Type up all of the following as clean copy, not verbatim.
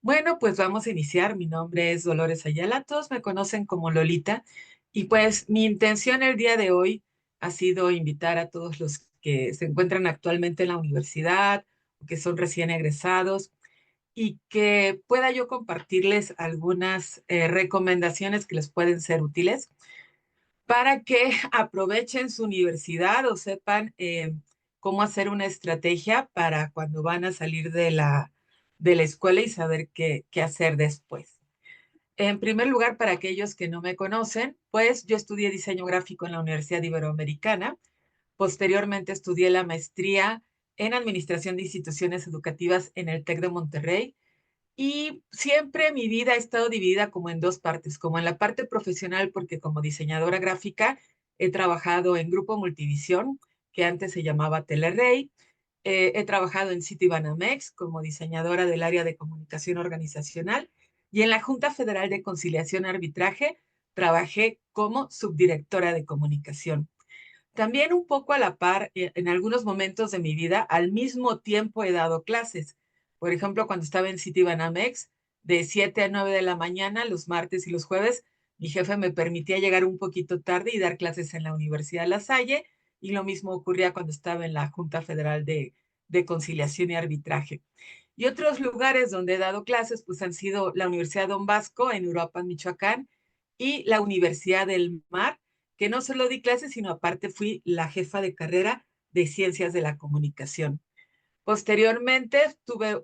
Bueno, pues vamos a iniciar. Mi nombre es Dolores Ayala. Todos me conocen como Lolita. Y pues mi intención el día de hoy ha sido invitar a todos los que se encuentran actualmente en la universidad o que son recién egresados y que pueda yo compartirles algunas recomendaciones que les pueden ser útiles para que aprovechen su universidad o sepan cómo hacer una estrategia para cuando van a salir de la escuela y saber qué hacer después. En primer lugar, para aquellos que no me conocen, pues yo estudié diseño gráfico en la Universidad Iberoamericana. Posteriormente estudié la maestría en Administración de Instituciones Educativas en el TEC de Monterrey. Y siempre mi vida ha estado dividida como en dos partes, como en la parte profesional, porque como diseñadora gráfica he trabajado en Grupo Multivisión, que antes se llamaba Telerrey. He trabajado en Citibanamex como diseñadora del área de comunicación organizacional y en la Junta Federal de Conciliación y Arbitraje trabajé como subdirectora de comunicación. También un poco a la par, en algunos momentos de mi vida, al mismo tiempo he dado clases. Por ejemplo, cuando estaba en Citibanamex, de 7 a 9 de la mañana, los martes y los jueves, mi jefe me permitía llegar un poquito tarde y dar clases en la Universidad La Salle, y lo mismo ocurría cuando estaba en la Junta Federal de Conciliación y Arbitraje. Y otros lugares donde he dado clases, pues han sido la Universidad Don Vasco en Uruapan, Michoacán, y la Universidad del Mar, que no solo di clases, sino aparte fui la jefa de carrera de Ciencias de la Comunicación. Posteriormente tuve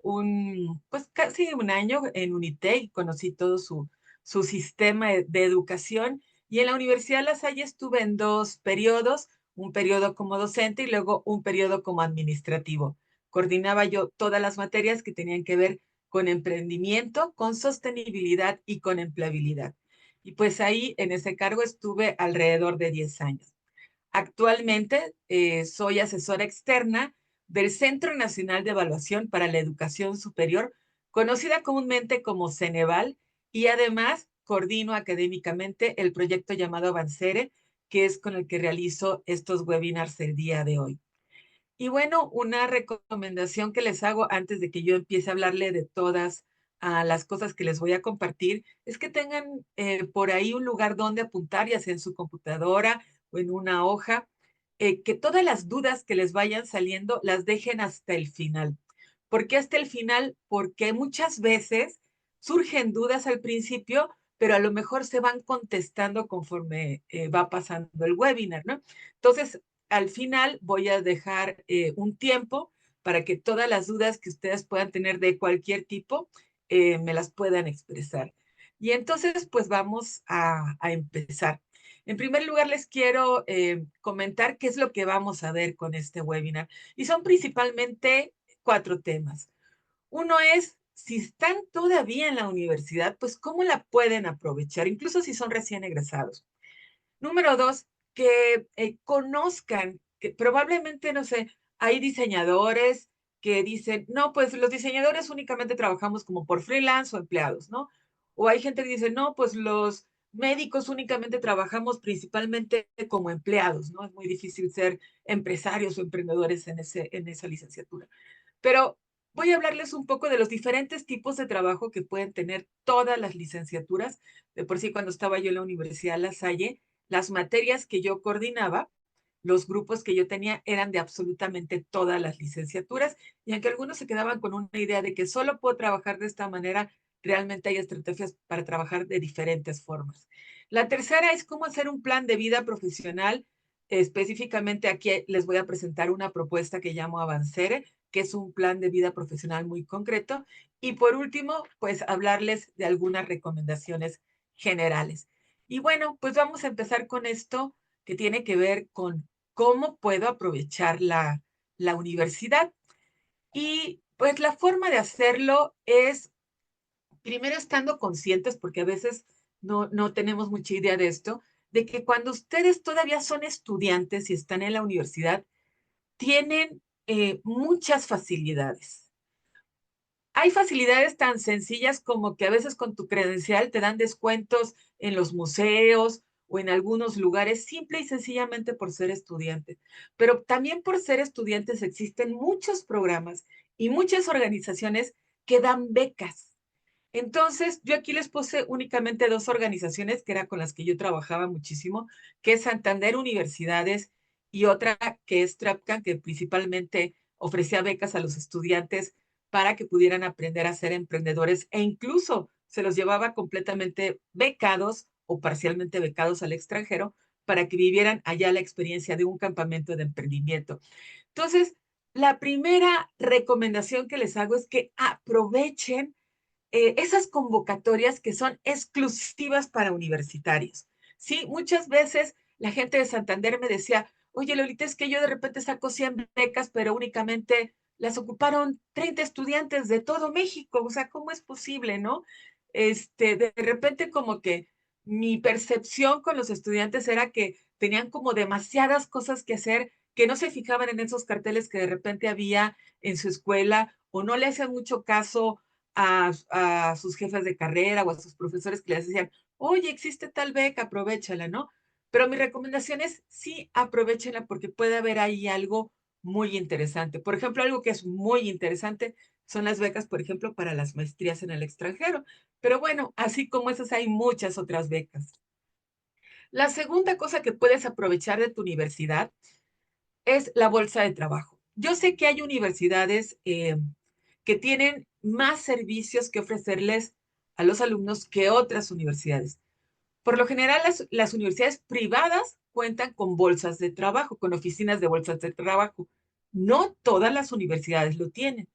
pues casi un año en Unitec y conocí todo su sistema de educación. Y en la Universidad La Salle estuve en dos periodos, un periodo como docente y luego un periodo como administrativo. Coordinaba yo todas las materias que tenían que ver con emprendimiento, con sostenibilidad y con empleabilidad. Y pues ahí en ese cargo estuve alrededor de 10 años. Actualmente soy asesora externa del Centro Nacional de Evaluación para la Educación Superior, conocida comúnmente como Ceneval, y además coordino académicamente el proyecto llamado Avancere, que es con el que realizo estos webinars el día de hoy. Y bueno, una recomendación que les hago antes de que yo empiece a hablarle de todas las cosas que les voy a compartir, es que tengan por ahí un lugar donde apuntar, ya sea en su computadora o en una hoja, que todas las dudas que les vayan saliendo las dejen hasta el final. ¿Por qué hasta el final? Porque muchas veces surgen dudas al principio, pero a lo mejor se van contestando conforme va pasando el webinar, ¿no? Entonces, al final voy a dejar un tiempo para que todas las dudas que ustedes puedan tener de cualquier tipo me las puedan expresar. Y entonces, pues vamos a empezar. En primer lugar, les quiero comentar qué es lo que vamos a ver con este webinar. Y son principalmente 4 temas. Uno es, si están todavía en la universidad, pues cómo la pueden aprovechar, incluso si son recién egresados. Número 2, que conozcan, que probablemente, no sé, hay diseñadores que dicen, no, pues los diseñadores únicamente trabajamos como por freelance o empleados, ¿no? O hay gente que dice, no, pues los médicos únicamente trabajamos principalmente como empleados, ¿no? Es muy difícil ser empresarios o emprendedores en esa licenciatura. Pero voy a hablarles un poco de los diferentes tipos de trabajo que pueden tener todas las licenciaturas. De por sí, cuando estaba yo en la Universidad La Salle, las materias que yo coordinaba, los grupos que yo tenía eran de absolutamente todas las licenciaturas, y aunque algunos se quedaban con una idea de que solo puedo trabajar de esta manera, realmente hay estrategias para trabajar de diferentes formas. La tercera es cómo hacer un plan de vida profesional. Específicamente aquí les voy a presentar una propuesta que llamo Avancere, que es un plan de vida profesional muy concreto. Y por último, pues hablarles de algunas recomendaciones generales. Y bueno, pues vamos a empezar con esto que tiene que ver con cómo puedo aprovechar la universidad. Y pues la forma de hacerlo es primero estando conscientes, porque a veces no tenemos mucha idea de esto, de que cuando ustedes todavía son estudiantes y están en la universidad, tienen muchas facilidades. Hay facilidades tan sencillas como que a veces con tu credencial te dan descuentos en los museos o en algunos lugares, simple y sencillamente por ser estudiante. Pero también por ser estudiantes existen muchos programas y muchas organizaciones que dan becas. Entonces, yo aquí les puse únicamente dos organizaciones que era con las que yo trabajaba muchísimo, que es Santander Universidades y otra que es Trapcan, que principalmente ofrecía becas a los estudiantes para que pudieran aprender a ser emprendedores e incluso se los llevaba completamente becados o parcialmente becados al extranjero para que vivieran allá la experiencia de un campamento de emprendimiento. Entonces, la primera recomendación que les hago es que aprovechen esas convocatorias que son exclusivas para universitarios. Sí, muchas veces la gente de Santander me decía, oye, Lolita, es que yo de repente saco 100 becas, pero únicamente las ocuparon 30 estudiantes de todo México. O sea, ¿cómo es posible, no? De repente como que mi percepción con los estudiantes era que tenían como demasiadas cosas que hacer, que no se fijaban en esos carteles que de repente había en su escuela o no le hacían mucho caso a sus jefes de carrera o a sus profesores que les decían, oye, existe tal beca, aprovéchala, ¿no? Pero mi recomendación es sí, aprovechenla porque puede haber ahí algo muy interesante. Por ejemplo, algo que es muy interesante son las becas, por ejemplo, para las maestrías en el extranjero. Pero bueno, así como esas hay muchas otras becas. La segunda cosa que puedes aprovechar de tu universidad es la bolsa de trabajo. Yo sé que hay universidades que tienen más servicios que ofrecerles a los alumnos que otras universidades. Por lo general, las universidades privadas cuentan con bolsas de trabajo, con oficinas de bolsas de trabajo. No todas las universidades lo tienen.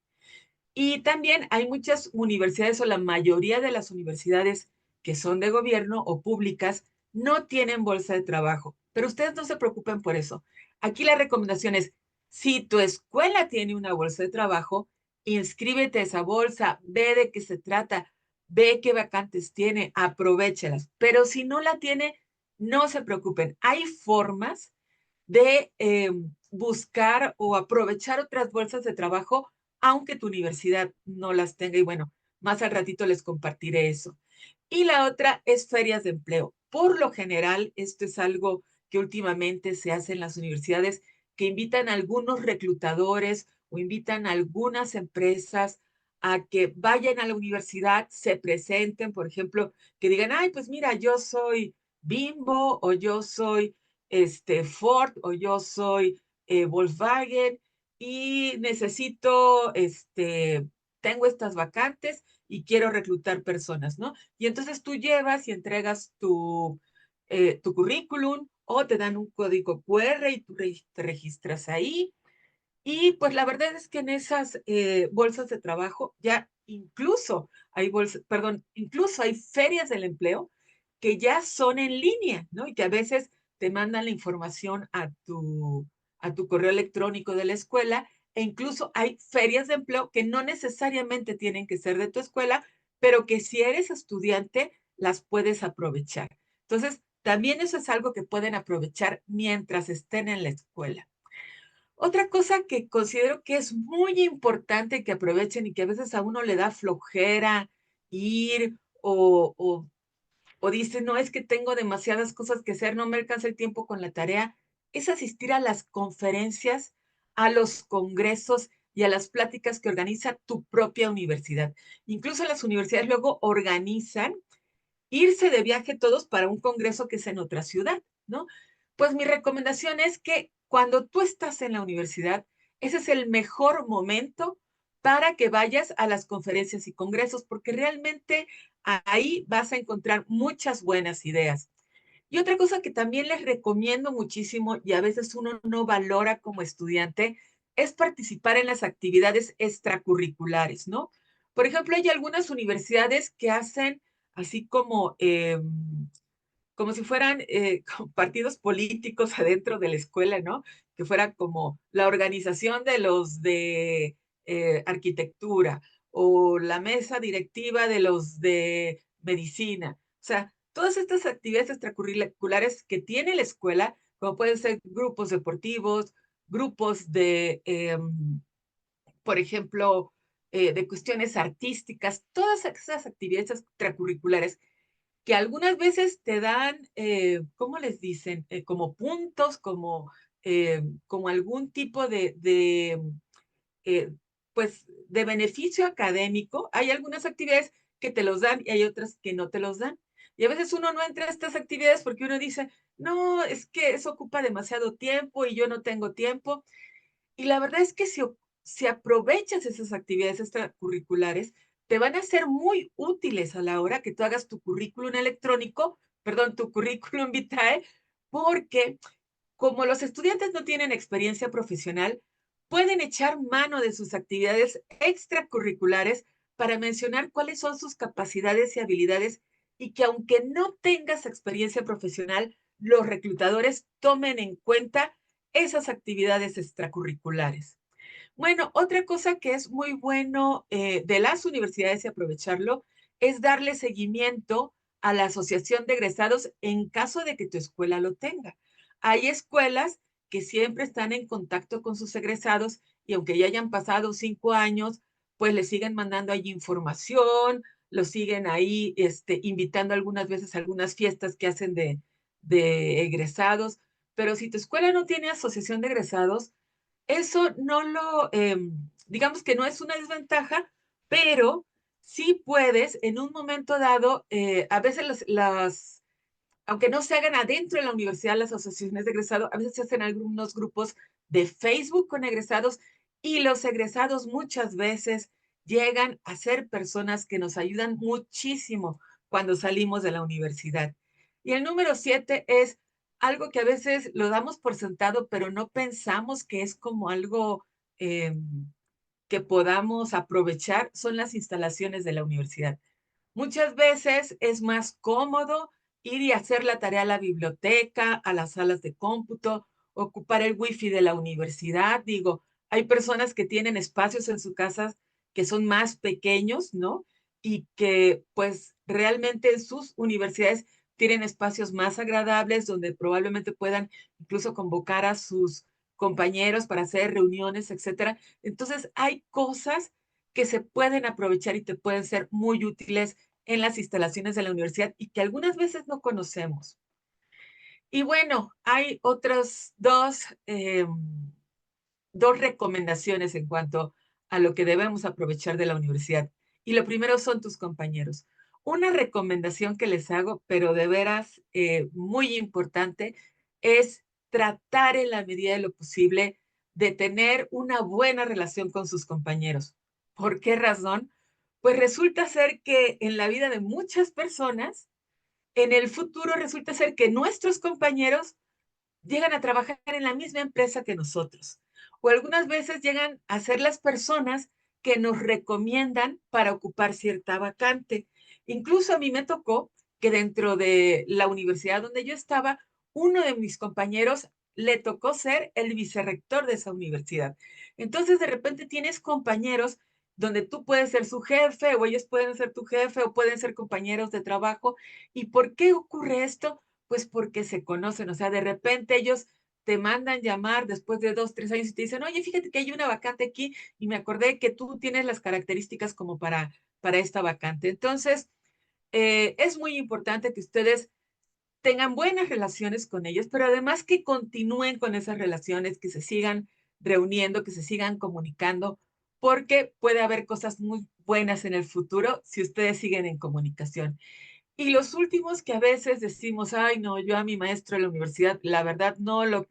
Y también hay muchas universidades o la mayoría de las universidades que son de gobierno o públicas no tienen bolsa de trabajo, pero ustedes no se preocupen por eso. Aquí la recomendación es, si tu escuela tiene una bolsa de trabajo, inscríbete a esa bolsa, ve de qué se trata, ve qué vacantes tiene, aprovéchelas. Pero si no la tiene, no se preocupen. Hay formas de buscar o aprovechar otras bolsas de trabajo, aunque tu universidad no las tenga. Y bueno, más al ratito les compartiré eso. Y la otra es ferias de empleo. Por lo general, esto es algo que últimamente se hace en las universidades, que invitan a algunos reclutadores o invitan a algunas empresas a que vayan a la universidad, se presenten, por ejemplo, que digan, ay, pues mira, yo soy Bimbo o yo soy Ford o yo soy Volkswagen y necesito, tengo estas vacantes y quiero reclutar personas, ¿no? Y entonces tú llevas y entregas tu currículum o te dan un código QR y tú te registras ahí. Y pues la verdad es que en esas bolsas de trabajo ya incluso hay bolsas, perdón, incluso hay ferias del empleo que ya son en línea, ¿no? Y que a veces te mandan la información a tu correo electrónico de la escuela e incluso hay ferias de empleo que no necesariamente tienen que ser de tu escuela, pero que si eres estudiante las puedes aprovechar. Entonces, también eso es algo que pueden aprovechar mientras estén en la escuela. Otra cosa que considero que es muy importante que aprovechen y que a veces a uno le da flojera ir o dice, no, es que tengo demasiadas cosas que hacer, no me alcanza el tiempo con la tarea, es asistir a las conferencias, a los congresos y a las pláticas que organiza tu propia universidad. Incluso las universidades luego organizan irse de viaje todos para un congreso que es en otra ciudad, ¿no? Pues mi recomendación es que cuando tú estás en la universidad, ese es el mejor momento para que vayas a las conferencias y congresos, porque realmente ahí vas a encontrar muchas buenas ideas. Y otra cosa que también les recomiendo muchísimo y a veces uno no valora como estudiante es participar en las actividades extracurriculares, ¿no? Por ejemplo, hay algunas universidades que hacen así como si fueran partidos políticos adentro de la escuela, ¿no? Que fuera como la organización de los de arquitectura o la mesa directiva de los de medicina. O sea, todas estas actividades extracurriculares que tiene la escuela, como pueden ser grupos deportivos, grupos por ejemplo, de cuestiones artísticas, todas esas actividades extracurriculares que algunas veces te dan, ¿cómo les dicen? Como puntos, como algún tipo eh, pues, de beneficio académico, hay algunas actividades que te los dan y hay otras que no te los dan. Y a veces uno no entra a estas actividades porque uno dice, no, es que eso ocupa demasiado tiempo y yo no tengo tiempo. Y la verdad es que si aprovechas esas actividades extracurriculares, te van a ser muy útiles a la hora que tú hagas tu currículum electrónico, perdón, tu currículum vitae, porque como los estudiantes no tienen experiencia profesional, pueden echar mano de sus actividades extracurriculares para mencionar cuáles son sus capacidades y habilidades y que aunque no tengas experiencia profesional, los reclutadores tomen en cuenta esas actividades extracurriculares. Bueno, otra cosa que es muy bueno de las universidades y aprovecharlo es darle seguimiento a la asociación de egresados en caso de que tu escuela lo tenga. Hay escuelas que siempre están en contacto con sus egresados y aunque ya hayan pasado 5 años, pues les siguen mandando ahí información, los siguen ahí invitando algunas veces a algunas fiestas que hacen de egresados. Pero si tu escuela no tiene asociación de egresados, eso no digamos que no es una desventaja, pero sí puedes en un momento dado, a veces aunque no se hagan adentro de la universidad las asociaciones de egresados, a veces se hacen algunos grupos de Facebook con egresados y los egresados muchas veces llegan a ser personas que nos ayudan muchísimo cuando salimos de la universidad. Y el número 7 es algo que a veces lo damos por sentado, pero no pensamos que es como algo eh, que podamos aprovechar, son las instalaciones de la universidad. Muchas veces es más cómodo ir y hacer la tarea a la biblioteca, a las salas de cómputo, ocupar el wifi de la universidad. Digo, hay personas que tienen espacios en su casa que son más pequeños, ¿no? Y que pues realmente en sus universidades tienen espacios más agradables donde probablemente puedan incluso convocar a sus compañeros para hacer reuniones, etcétera. Entonces, hay cosas que se pueden aprovechar y te pueden ser muy útiles en las instalaciones de la universidad y que algunas veces no conocemos. Y bueno, hay otras dos recomendaciones en cuanto a lo que debemos aprovechar de la universidad. Y lo primero son tus compañeros. Una recomendación que les hago, pero de veras muy importante, es tratar en la medida de lo posible de tener una buena relación con sus compañeros. ¿Por qué razón? Pues resulta ser que en la vida de muchas personas, en el futuro resulta ser que nuestros compañeros llegan a trabajar en la misma empresa que nosotros. O algunas veces llegan a ser las personas que nos recomiendan para ocupar cierta vacante. Incluso a mí me tocó que dentro de la universidad donde yo estaba, uno de mis compañeros le tocó ser el vicerrector de esa universidad. Entonces, de repente tienes compañeros donde tú puedes ser su jefe o ellos pueden ser tu jefe o pueden ser compañeros de trabajo. ¿Y por qué ocurre esto? Pues porque se conocen, o sea, de repente ellos te mandan llamar después de 2, 3 años y te dicen, oye, fíjate que hay una vacante aquí y me acordé que tú tienes las características como para esta vacante. Entonces, es muy importante que ustedes tengan buenas relaciones con ellos, pero además que continúen con esas relaciones, que se sigan reuniendo, que se sigan comunicando, porque puede haber cosas muy buenas en el futuro si ustedes siguen en comunicación. Y los últimos que a veces decimos, ay, no, yo a mi maestro de la universidad, la verdad,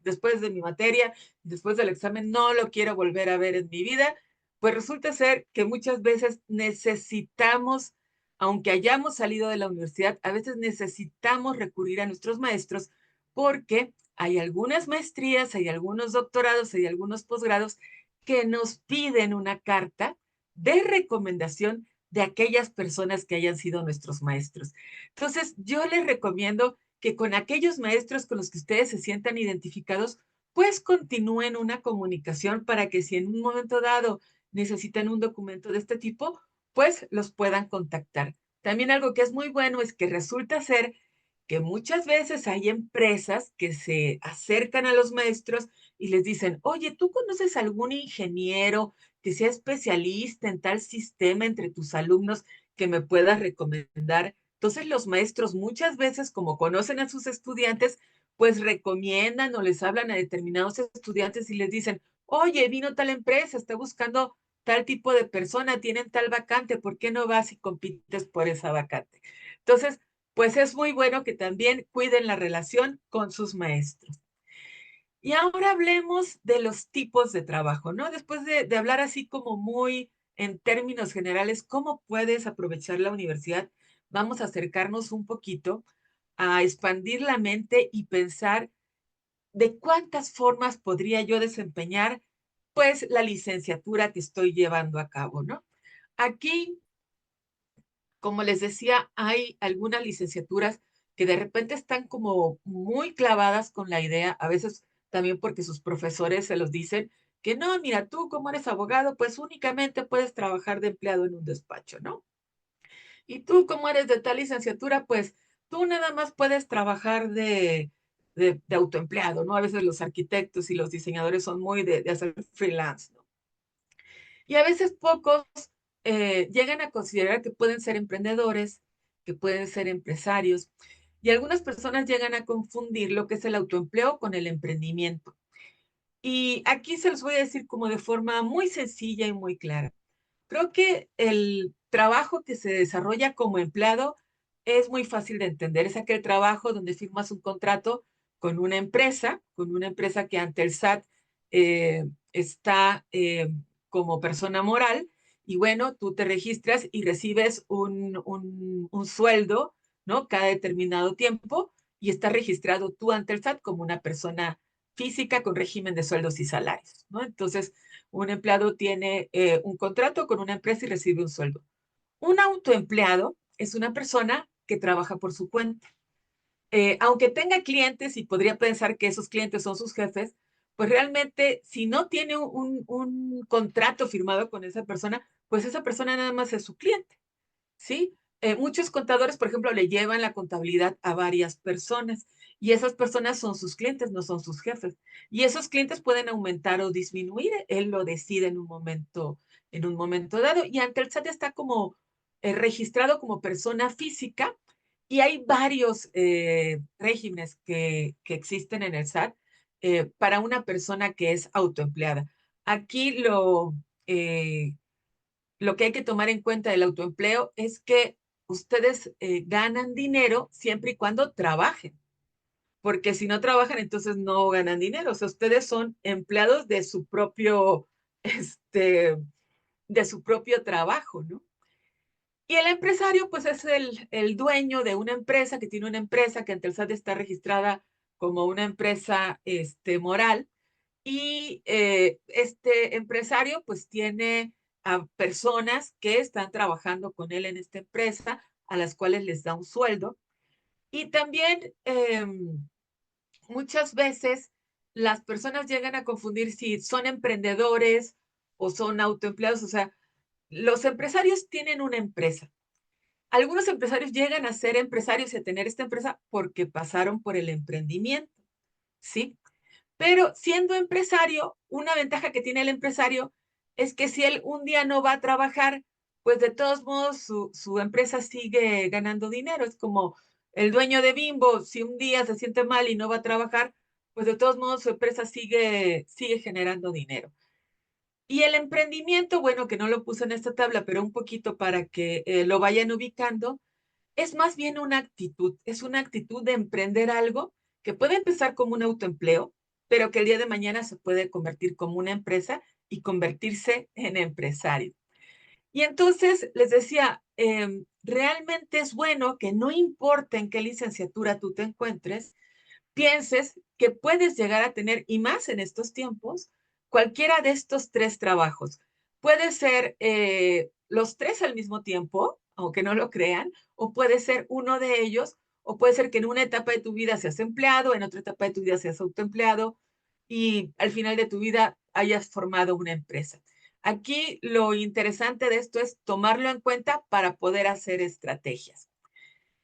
después de mi materia, después del examen, no lo quiero volver a ver en mi vida, pues resulta ser que muchas veces necesitamos, aunque hayamos salido de la universidad, a veces necesitamos recurrir a nuestros maestros porque hay algunas maestrías, hay algunos doctorados, hay algunos posgrados que nos piden una carta de recomendación de aquellas personas que hayan sido nuestros maestros. Entonces, yo les recomiendo que con aquellos maestros con los que ustedes se sientan identificados, pues continúen una comunicación para que si en un momento dado necesitan un documento de este tipo, pues los puedan contactar. También algo que es muy bueno es que resulta ser que muchas veces hay empresas que se acercan a los maestros y les dicen, oye, ¿tú conoces algún ingeniero que sea especialista en tal sistema entre tus alumnos que me puedas recomendar? Entonces los maestros muchas veces, como conocen a sus estudiantes, pues recomiendan o les hablan a determinados estudiantes y les dicen, oye, vino tal empresa, está buscando tal tipo de persona tienen tal vacante, ¿por qué no vas y compites por esa vacante? Entonces, pues es muy bueno que también cuiden la relación con sus maestros. Y ahora hablemos de los tipos de trabajo, ¿no? Después de hablar así como muy en términos generales, ¿cómo puedes aprovechar la universidad? Vamos a acercarnos un poquito a expandir la mente y pensar de cuántas formas podría yo desempeñar, pues, la licenciatura que estoy llevando a cabo, ¿no? Aquí, como les decía, hay algunas licenciaturas que de repente están como muy clavadas con la idea, a veces también porque sus profesores se los dicen, que no, mira, tú como eres abogado, pues únicamente puedes trabajar de empleado en un despacho, ¿no? Y tú como eres de tal licenciatura, pues tú nada más puedes trabajar de autoempleado, ¿no? A veces los arquitectos y los diseñadores son muy de hacer freelance, ¿no? Y a veces pocos llegan a considerar que pueden ser emprendedores, que pueden ser empresarios, y algunas personas llegan a confundir lo que es el autoempleo con el emprendimiento. Y aquí se los voy a decir como de forma muy sencilla y muy clara. Creo que el trabajo que se desarrolla como empleado es muy fácil de entender. Es aquel trabajo donde firmas un contrato con una empresa que ante el SAT está como persona moral. Y bueno, tú te registras y recibes un sueldo, ¿no? Cada determinado tiempo y está registrado tú ante el SAT como una persona física con régimen de sueldos y salarios, ¿no? Entonces, un empleado tiene un contrato con una empresa y recibe un sueldo. Un autoempleado es una persona que trabaja por su cuenta. Aunque tenga clientes y podría pensar que esos clientes son sus jefes, pues realmente si no tiene un contrato firmado con esa persona, pues esa persona nada más es su cliente. ¿Sí? Muchos contadores, por ejemplo, le llevan la contabilidad a varias personas y esas personas son sus clientes, no son sus jefes. Y esos clientes pueden aumentar o disminuir, él lo decide en un momento dado. Y ante el SAT está como registrado como persona física y hay varios regímenes que existen en el SAT para una persona que es autoempleada. Aquí lo que hay que tomar en cuenta del autoempleo es que ustedes ganan dinero siempre y cuando trabajen, porque si no trabajan, entonces no ganan dinero. O sea, ustedes son empleados este, de su propio trabajo, ¿no? Y el empresario, pues es el dueño de una empresa que tiene una empresa que ante el SAT está registrada como una empresa moral y este empresario pues tiene a personas que están trabajando con él en esta empresa, a las cuales les da un sueldo. Y también muchas veces las personas llegan a confundir si son emprendedores o son autoempleados. O sea, los empresarios tienen una empresa. Algunos empresarios llegan a ser empresarios y a tener esta empresa porque pasaron por el emprendimiento, ¿sí? Pero siendo empresario, una ventaja que tiene el empresario es que si él un día no va a trabajar, pues de todos modos su empresa sigue ganando dinero. Es como el dueño de Bimbo, si un día se siente mal y no va a trabajar, pues de todos modos su empresa sigue generando dinero. Y el emprendimiento, bueno, que no lo puse en esta tabla, pero un poquito para que lo vayan ubicando, es más bien una actitud, es una actitud de emprender algo que puede empezar como un autoempleo, pero que el día de mañana se puede convertir como una empresa y convertirse en empresario. Y entonces les decía, realmente es bueno que no importa en qué licenciatura tú te encuentres, pienses que puedes llegar a tener, y más en estos tiempos, cualquiera de estos tres trabajos. Puede ser los tres al mismo tiempo, aunque no lo crean, o puede ser uno de ellos, o puede ser que en una etapa de tu vida seas empleado, en otra etapa de tu vida seas autoempleado, y al final de tu vida hayas formado una empresa. Aquí lo interesante de esto es tomarlo en cuenta para poder hacer estrategias.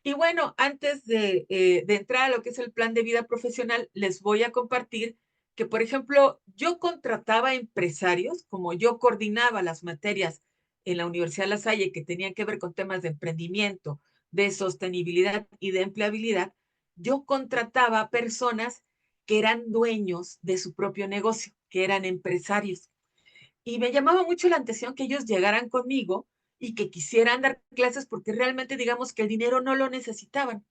Y bueno, antes de entrar a lo que es el plan de vida profesional, les voy a compartir que, por ejemplo, yo contrataba empresarios, como yo coordinaba las materias en la Universidad La Salle que tenían que ver con temas de emprendimiento, de sostenibilidad y de empleabilidad, yo contrataba personas que eran dueños de su propio negocio, que eran empresarios. Y me llamaba mucho la atención que ellos llegaran conmigo y que quisieran dar clases porque realmente digamos que el dinero no lo necesitaban.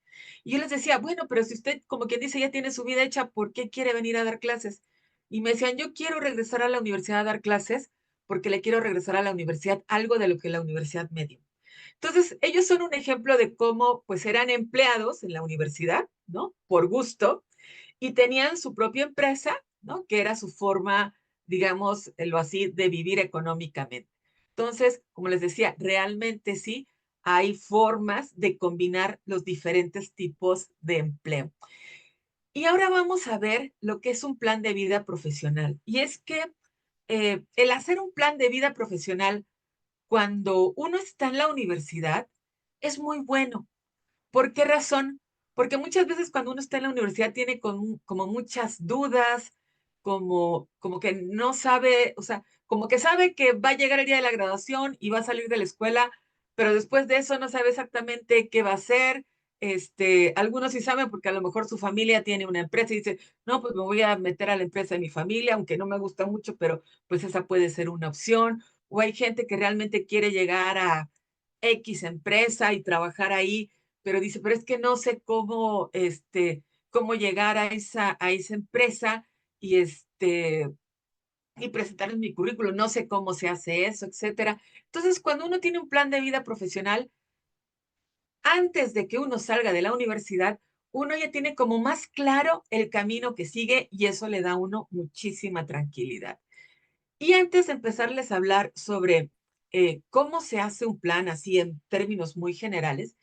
Y yo les decía, bueno, pero si usted, como quien dice, ya tiene su vida hecha, ¿por qué quiere venir a dar clases? Y me decían, yo quiero regresar a la universidad a dar clases porque le quiero regresar a la universidad algo de lo que la universidad me dio. Entonces, ellos son un ejemplo de cómo, pues, eran empleados en la universidad, ¿no? Por gusto, y tenían su propia empresa, ¿no? Que era su forma, digamos, lo así, de vivir económicamente. Entonces, como les decía, realmente sí hay formas de combinar los diferentes tipos de empleo. Y ahora vamos a ver lo que es un plan de vida profesional. Y es que el hacer un plan de vida profesional cuando uno está en la universidad es muy bueno. ¿Por qué razón? Porque muchas veces cuando uno está en la universidad tiene como muchas dudas, como que no sabe, o sea, como que sabe que va a llegar el día de la graduación y va a salir de la escuela, pero después de eso no sabe exactamente qué va a hacer. Algunos sí saben porque a lo mejor su familia tiene una empresa y dice, no, pues me voy a meter a la empresa de mi familia, aunque no me gusta mucho, pero pues esa puede ser una opción. O hay gente que realmente quiere llegar a X empresa y trabajar ahí, pero dice, pero es que no sé cómo llegar a esa empresa y y presentarles mi currículum, no sé cómo se hace eso, etcétera. Entonces, cuando uno tiene un plan de vida profesional, antes de que uno salga de la universidad, uno ya tiene como más claro el camino que sigue y eso le da a uno muchísima tranquilidad. Y antes de empezarles a hablar sobre cómo se hace un plan así en términos muy generales,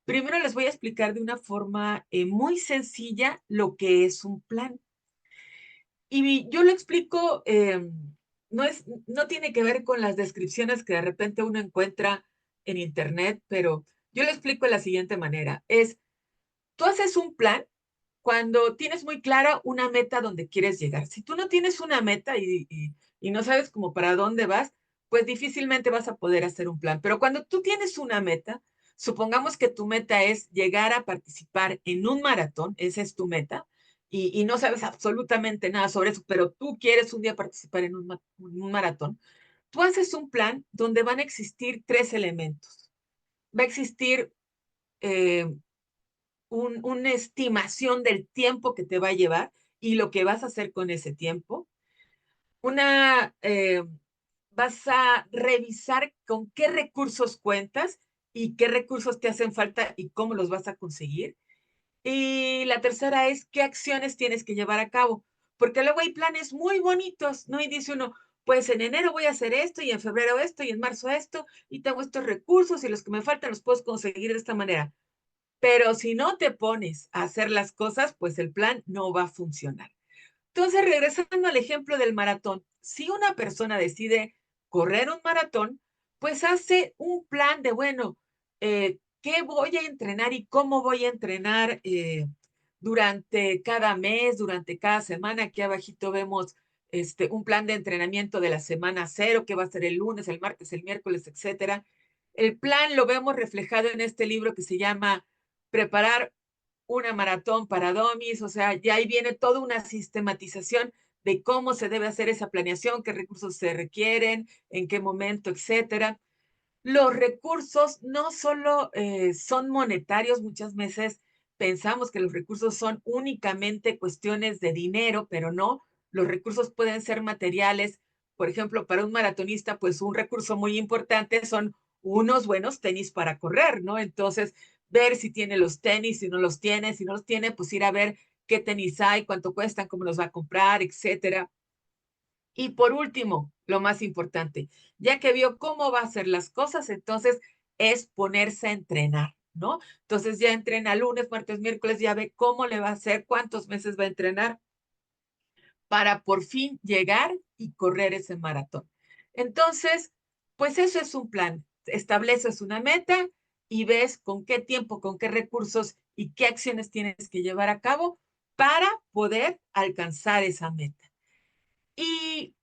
primero les voy a explicar de una forma muy sencilla lo que es un plan. Y yo lo explico, no tiene que ver con las descripciones que de repente uno encuentra en internet, pero yo lo explico de la siguiente manera. Tú haces un plan cuando tienes muy clara una meta donde quieres llegar. Si tú no tienes una meta y no sabes cómo para dónde vas, pues difícilmente vas a poder hacer un plan. Pero cuando tú tienes una meta, supongamos que tu meta es llegar a participar en un maratón, esa es tu meta, y no sabes absolutamente nada sobre eso, pero tú quieres un día participar en un maratón, tú haces un plan donde van a existir tres elementos. Va a existir eh, una estimación del tiempo que te va a llevar y lo que vas a hacer con ese tiempo. Una, vas a revisar con qué recursos cuentas y qué recursos te hacen falta y cómo los vas a conseguir. Y la tercera es qué acciones tienes que llevar a cabo, porque luego hay planes muy bonitos, ¿no? Y dice uno, pues en enero voy a hacer esto y en febrero esto y en marzo esto y tengo estos recursos y los que me faltan los puedo conseguir de esta manera. Pero si no te pones a hacer las cosas, pues el plan no va a funcionar. Entonces, regresando al ejemplo del maratón, si una persona decide correr un maratón, pues hace un plan de, bueno, ¿qué voy a entrenar y cómo voy a entrenar durante cada mes, durante cada semana? Aquí abajito vemos un plan de entrenamiento de la semana cero, que va a ser el lunes, el martes, el miércoles, etcétera. El plan lo vemos reflejado en este libro que se llama Preparar una maratón para domis, o sea, ya ahí viene toda una sistematización de cómo se debe hacer esa planeación, qué recursos se requieren, en qué momento, etcétera. Los recursos no solo son monetarios, muchas veces pensamos que los recursos son únicamente cuestiones de dinero, pero no, los recursos pueden ser materiales. Por ejemplo, para un maratonista, pues un recurso muy importante son unos buenos tenis para correr, ¿no? Entonces, ver si tiene los tenis, si no los tiene, pues ir a ver qué tenis hay, cuánto cuestan, cómo los va a comprar, etcétera. Y por último, lo más importante, ya que vio cómo va a hacer las cosas, entonces es ponerse a entrenar, ¿no? Entonces ya entrena lunes, martes, miércoles, ya ve cómo le va a hacer, cuántos meses va a entrenar para por fin llegar y correr ese maratón. Entonces, pues eso es un plan. Estableces una meta y ves con qué tiempo, con qué recursos y qué acciones tienes que llevar a cabo para poder alcanzar esa meta. Y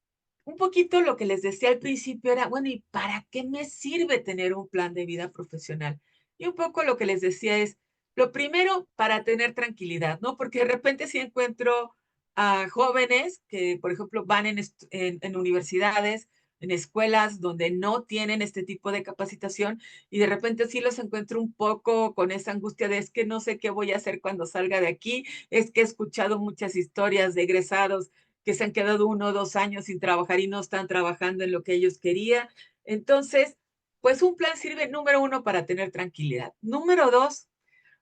un poquito lo que les decía al principio era, bueno, ¿y para qué me sirve tener un plan de vida profesional? Y un poco lo que les decía es, lo primero, para tener tranquilidad, ¿no? Porque de repente si encuentro a jóvenes que, por ejemplo, van en universidades, en escuelas donde no tienen este tipo de capacitación y de repente sí los encuentro un poco con esa angustia de es que no sé qué voy a hacer cuando salga de aquí, es que he escuchado muchas historias de egresados que se han quedado 1 o 2 años sin trabajar y no están trabajando en lo que ellos querían. Entonces, pues un plan sirve, número uno, para tener tranquilidad. Número dos,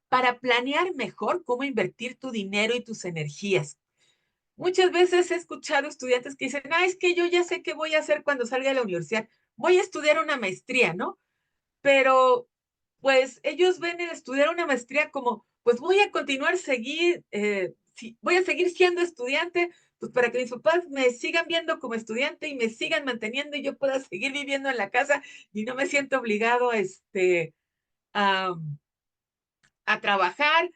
para planear mejor cómo invertir tu dinero y tus energías. Muchas veces he escuchado estudiantes que dicen, es que yo ya sé qué voy a hacer cuando salga de la universidad. Voy a estudiar una maestría, ¿no? Pero pues ellos ven el estudiar una maestría como, pues voy a continuar, voy a seguir siendo estudiante, pues para que mis papás me sigan viendo como estudiante y me sigan manteniendo y yo pueda seguir viviendo en la casa y no me siento obligado a, a trabajar,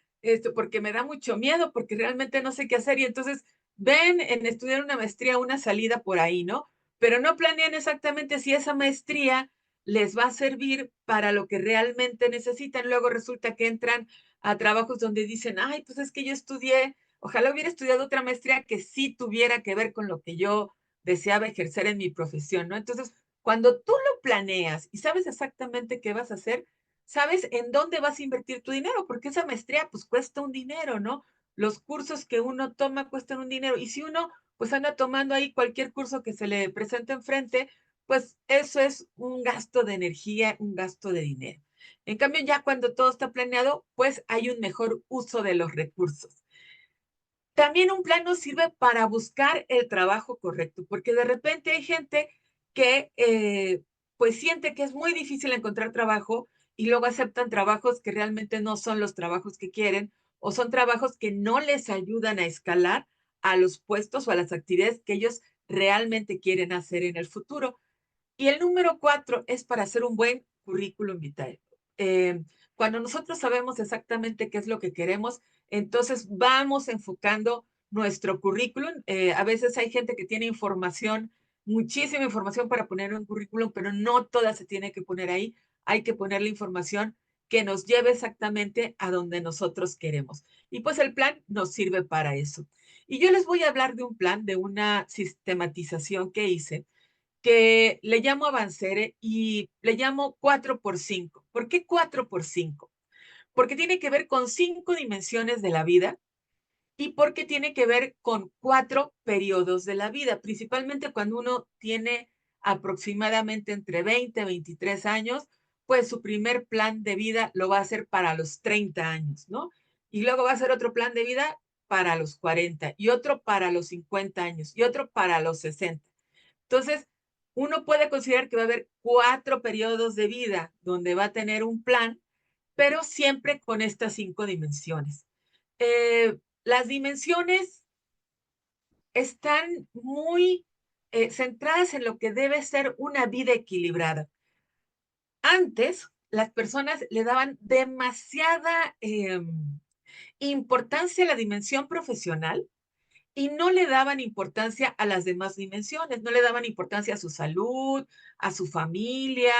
porque me da mucho miedo, porque realmente no sé qué hacer. Y entonces ven en estudiar una maestría una salida por ahí, ¿no? Pero no planean exactamente si esa maestría les va a servir para lo que realmente necesitan. Luego resulta que entran a trabajos donde dicen, ay, pues es que yo estudié, ojalá hubiera estudiado otra maestría que sí tuviera que ver con lo que yo deseaba ejercer en mi profesión, ¿no? Entonces, cuando tú lo planeas y sabes exactamente qué vas a hacer, sabes en dónde vas a invertir tu dinero, porque esa maestría pues cuesta un dinero, ¿no? Los cursos que uno toma cuestan un dinero y si uno pues anda tomando ahí cualquier curso que se le presente enfrente, pues eso es un gasto de energía, un gasto de dinero. En cambio, ya cuando todo está planeado, pues hay un mejor uso de los recursos. También un plan nos sirve para buscar el trabajo correcto, porque de repente hay gente que pues siente que es muy difícil encontrar trabajo y luego aceptan trabajos que realmente no son los trabajos que quieren o son trabajos que no les ayudan a escalar a los puestos o a las actividades que ellos realmente quieren hacer en el futuro. Y el número 4 es para hacer un buen currículum vitae. Eh, Cuando nosotros sabemos exactamente qué es lo que queremos, entonces vamos enfocando nuestro currículum. A veces hay gente que tiene información, muchísima información para poner en un currículum, pero no toda se tiene que poner ahí. Hay que poner la información que nos lleve exactamente a donde nosotros queremos. Y pues el plan nos sirve para eso. Y yo les voy a hablar de un plan, de una sistematización que hice que le llamo Avancere y le llamo 4x5. ¿Por qué 4x5? Porque tiene que ver con 5 dimensiones de la vida y porque tiene que ver con 4 periodos de la vida, principalmente cuando uno tiene aproximadamente entre 20 y 23 años, pues su primer plan de vida lo va a hacer para los 30 años, ¿no? Y luego va a hacer otro plan de vida para los 40 y otro para los 50 años y otro para los 60. Entonces, uno puede considerar que va a haber 4 periodos de vida donde va a tener un plan, pero siempre con estas 5 dimensiones. Las dimensiones están muy centradas en lo que debe ser una vida equilibrada. Antes, las personas le daban demasiada importancia a la dimensión profesional y no le daban importancia a las demás dimensiones, no le daban importancia a su salud, a su familia,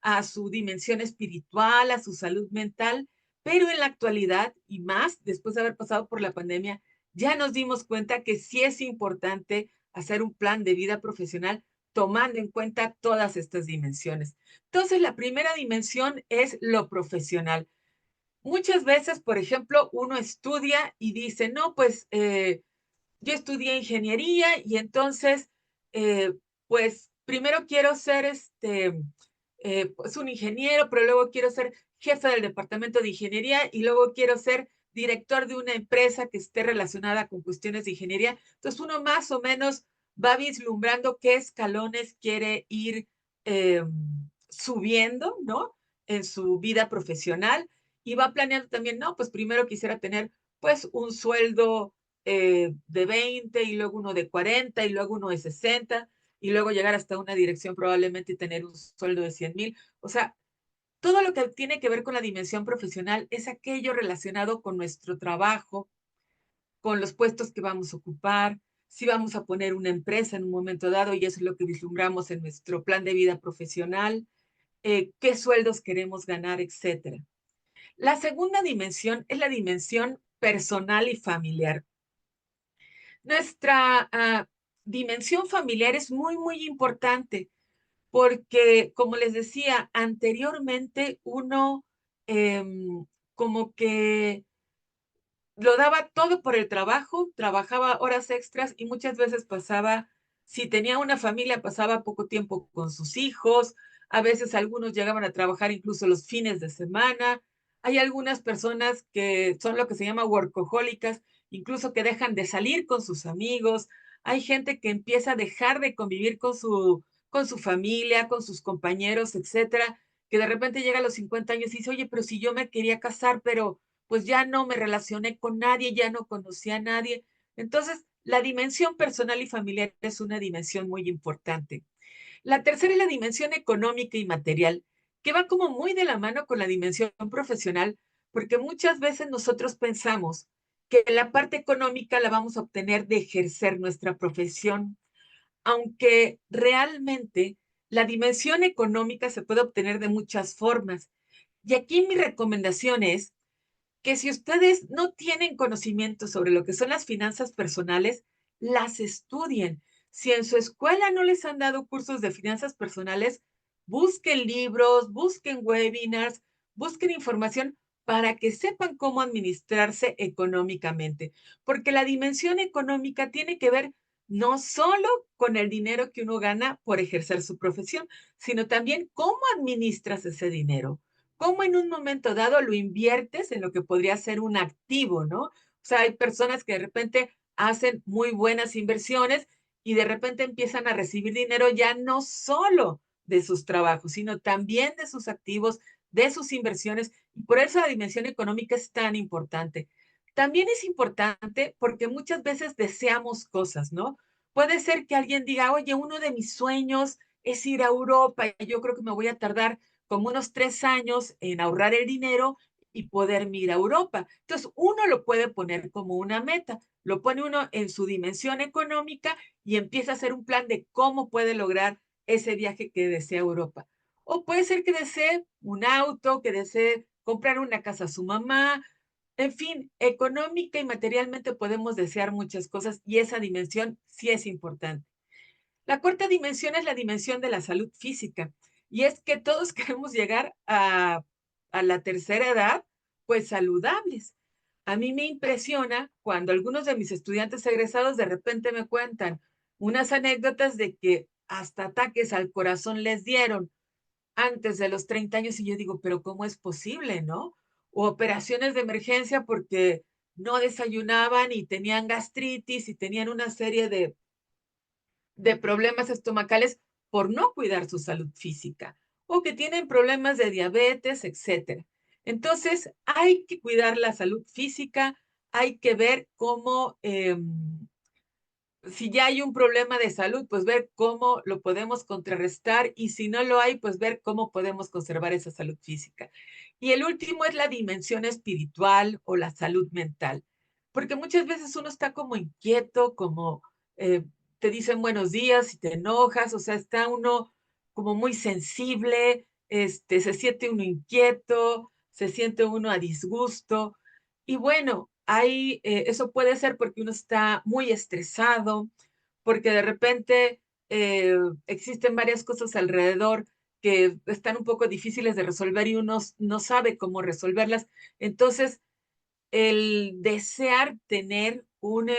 a su dimensión espiritual, a su salud mental, pero en la actualidad y más después de haber pasado por la pandemia, ya nos dimos cuenta que sí es importante hacer un plan de vida profesional tomando en cuenta todas estas dimensiones. Entonces, la primera dimensión es lo profesional. Muchas veces, por ejemplo, uno estudia y dice, no, pues yo estudié ingeniería y entonces, pues primero quiero ser pues un ingeniero, pero luego quiero ser jefe del departamento de ingeniería y luego quiero ser director de una empresa que esté relacionada con cuestiones de ingeniería. Entonces uno más o menos va vislumbrando qué escalones quiere ir eh, subiendo, ¿no? En su vida profesional y va planeando también, no, pues primero quisiera tener pues un sueldo de 20 y luego uno de 40 y luego uno de 60 y luego llegar hasta una dirección probablemente y tener un sueldo de 100,000. O sea, todo lo que tiene que ver con la dimensión profesional es aquello relacionado con nuestro trabajo, con los puestos que vamos a ocupar, si vamos a poner una empresa en un momento dado y eso es lo que vislumbramos en nuestro plan de vida profesional, qué sueldos queremos ganar, etcétera. La segunda dimensión es la dimensión personal y familiar. Nuestra dimensión familiar es muy, muy importante porque, como les decía, anteriormente uno como que lo daba todo por el trabajo, trabajaba horas extras y muchas veces pasaba, si tenía una familia, pasaba poco tiempo con sus hijos, a veces algunos llegaban a trabajar incluso los fines de semana. Hay algunas personas que son lo que se llama workahólicas, incluso que dejan de salir con sus amigos. Hay gente que empieza a dejar de convivir con su familia, con sus compañeros, etcétera, que de repente llega a los 50 años y dice, oye, pero si yo me quería casar, pero pues ya no me relacioné con nadie, ya no conocí a nadie. Entonces, la dimensión personal y familiar es una dimensión muy importante. La tercera es la dimensión económica y material, que va como muy de la mano con la dimensión profesional, porque muchas veces nosotros pensamos que la parte económica la vamos a obtener de ejercer nuestra profesión, aunque realmente la dimensión económica se puede obtener de muchas formas. Y aquí mi recomendación es que si ustedes no tienen conocimiento sobre lo que son las finanzas personales, las estudien. Si en su escuela no les han dado cursos de finanzas personales, busquen libros, busquen webinars, busquen información para que sepan cómo administrarse económicamente, porque la dimensión económica tiene que ver no solo con el dinero que uno gana por ejercer su profesión, sino también cómo administras ese dinero, cómo en un momento dado lo inviertes en lo que podría ser un activo, ¿no? O sea, hay personas que de repente hacen muy buenas inversiones y de repente empiezan a recibir dinero ya no solo de sus trabajos, sino también de sus activos, de sus inversiones, y por eso la dimensión económica es tan importante. También es importante porque muchas veces deseamos cosas, ¿no? Puede ser que alguien diga, oye, uno de mis sueños es ir a Europa y yo creo que me voy a tardar como unos 3 años en ahorrar el dinero y poder ir a Europa. Entonces, uno lo puede poner como una meta, lo pone uno en su dimensión económica y empieza a hacer un plan de cómo puede lograr ese viaje que desea a Europa. O puede ser que desee un auto, que desee comprar una casa a su mamá. En fin, económica y materialmente podemos desear muchas cosas y esa dimensión sí es importante. La cuarta dimensión es la dimensión de la salud física. Y es que todos queremos llegar a la tercera edad, pues saludables. A mí me impresiona cuando algunos de mis estudiantes egresados de repente me cuentan unas anécdotas de que hasta ataques al corazón les dieron antes de los 30 años y yo digo, pero ¿cómo es posible, no? O operaciones de emergencia porque no desayunaban y tenían gastritis y tenían una serie de problemas estomacales por no cuidar su salud física o que tienen problemas de diabetes, etcétera. Entonces, hay que cuidar la salud física, hay que ver cómo, si ya hay un problema de salud, pues ver cómo lo podemos contrarrestar y si no lo hay, pues ver cómo podemos conservar esa salud física. Y el último es la dimensión espiritual o la salud mental, porque muchas veces uno está como inquieto, como te dicen buenos días y te enojas, o sea, está uno como muy sensible, se siente uno inquieto, se siente uno a disgusto. Y bueno, eso puede ser porque uno está muy estresado, porque de repente existen varias cosas alrededor que están un poco difíciles de resolver y uno no sabe cómo resolverlas. Entonces, el desear tener una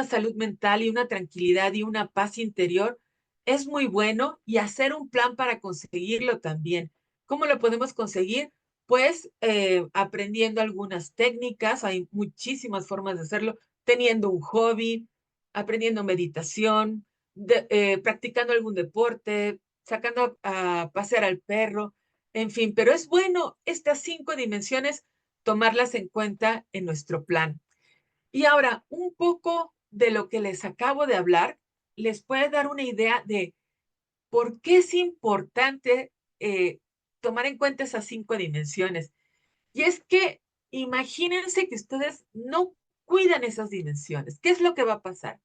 salud mental y una tranquilidad y una paz interior es muy bueno y hacer un plan para conseguirlo también. ¿Cómo lo podemos conseguir? Pues aprendiendo algunas técnicas, hay muchísimas formas de hacerlo, teniendo un hobby, aprendiendo meditación, practicando algún deporte, sacando a pasear al perro, en fin, pero es bueno estas 5 dimensiones tomarlas en cuenta en nuestro plan. Y ahora, un poco de lo que les acabo de hablar, les puede dar una idea de por qué es importante tomar en cuenta esas 5 dimensiones. Y es que imagínense que ustedes no cuidan esas dimensiones. ¿Qué es lo que va a pasar?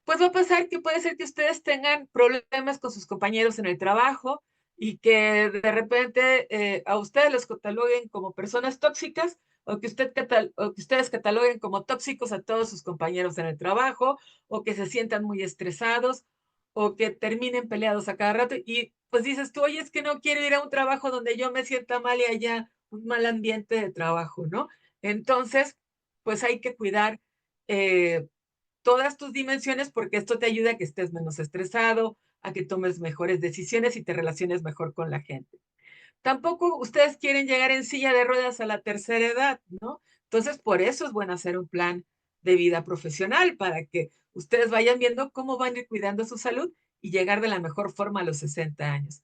Pues va a pasar que puede ser que ustedes tengan problemas con sus compañeros en el trabajo y que de repente a ustedes los cataloguen como personas tóxicas o que ustedes cataloguen como tóxicos a todos sus compañeros en el trabajo o que se sientan muy estresados o que terminen peleados a cada rato y pues dices tú, oye, es que no quiero ir a un trabajo donde yo me sienta mal y haya un mal ambiente de trabajo, ¿no? Entonces, pues hay que cuidar eh, todas tus dimensiones porque esto te ayuda a que estés menos estresado, a que tomes mejores decisiones y te relaciones mejor con la gente. Tampoco ustedes quieren llegar en silla de ruedas a la tercera edad, ¿no? Entonces, por eso es bueno hacer un plan de vida profesional para que ustedes vayan viendo cómo van a ir cuidando su salud y llegar de la mejor forma a los 60 años.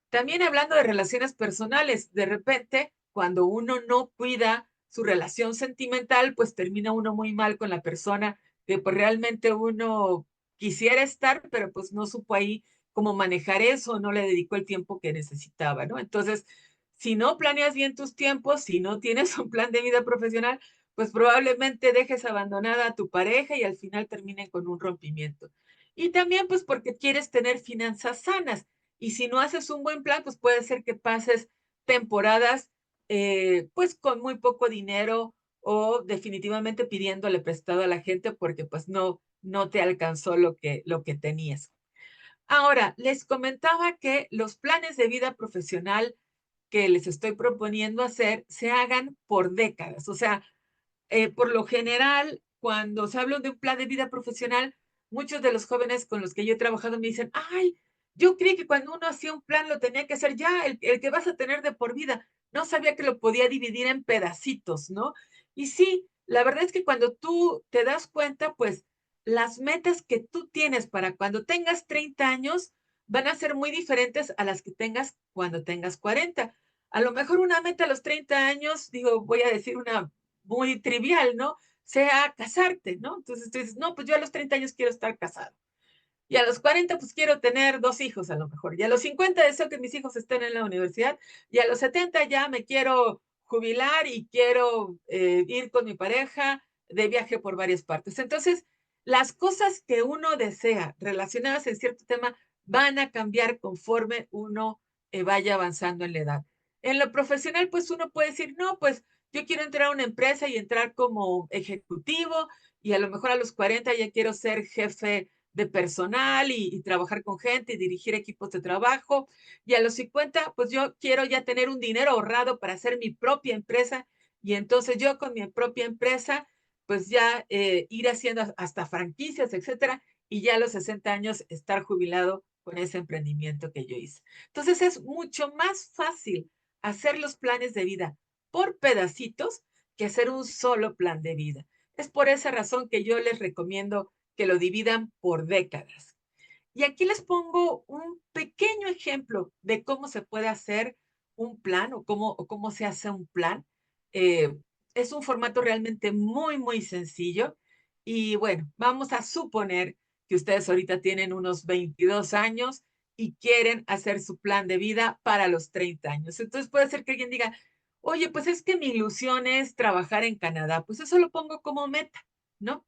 También hablando de relaciones personales, de repente, cuando uno no cuida su relación sentimental, pues termina uno muy mal con la persona que pues realmente uno quisiera estar, pero pues no supo ahí cómo manejar eso, no le dedicó el tiempo que necesitaba, ¿no? Entonces, si no planeas bien tus tiempos, si no tienes un plan de vida profesional, pues probablemente dejes abandonada a tu pareja y al final terminen con un rompimiento. Y también pues porque quieres tener finanzas sanas. Y si no haces un buen plan, pues puede ser que pases temporadas pues con muy poco dinero o definitivamente pidiéndole prestado a la gente porque pues no te alcanzó lo que tenías. Ahora, les comentaba que los planes de vida profesional que les estoy proponiendo hacer se hagan por décadas. O sea, por lo general, cuando se habla de un plan de vida profesional, muchos de los jóvenes con los que yo he trabajado me dicen, ay, yo creí que cuando uno hacía un plan lo tenía que hacer ya, el que vas a tener de por vida. No sabía que lo podía dividir en pedacitos, ¿no? Y sí, la verdad es que cuando tú te das cuenta, pues las metas que tú tienes para cuando tengas 30 años van a ser muy diferentes a las que tengas cuando tengas 40. A lo mejor una meta a los 30 años, digo, voy a decir una muy trivial, ¿no? Sea casarte, ¿no? Entonces tú dices, no, pues yo a los 30 años quiero estar casado. Y a los 40, pues quiero tener 2 hijos a lo mejor. Y a los 50 deseo que mis hijos estén en la universidad. Y a los 70 ya me quiero jubilar y quiero ir con mi pareja de viaje por varias partes. Entonces, las cosas que uno desea relacionadas en cierto tema van a cambiar conforme uno vaya avanzando en la edad. En lo profesional, pues uno puede decir, no, pues yo quiero entrar a una empresa y entrar como ejecutivo y a lo mejor a los 40 ya quiero ser jefe de personal y trabajar con gente y dirigir equipos de trabajo. Y a los 50, pues yo quiero ya tener un dinero ahorrado para hacer mi propia empresa. Y entonces yo con mi propia empresa, pues ya ir haciendo hasta franquicias, etcétera. Y ya a los 60 años estar jubilado con ese emprendimiento que yo hice. Entonces es mucho más fácil hacer los planes de vida por pedacitos que hacer un solo plan de vida. Es por esa razón que yo les recomiendo que lo dividan por décadas. Y aquí les pongo un pequeño ejemplo de cómo se puede hacer un plan o cómo se hace un plan. Eh, es un formato realmente muy, muy sencillo. Y bueno, vamos a suponer que ustedes ahorita tienen unos 22 años y quieren hacer su plan de vida para los 30 años. Entonces puede ser que alguien diga, oye, pues es que mi ilusión es trabajar en Canadá. Pues eso lo pongo como meta, ¿no?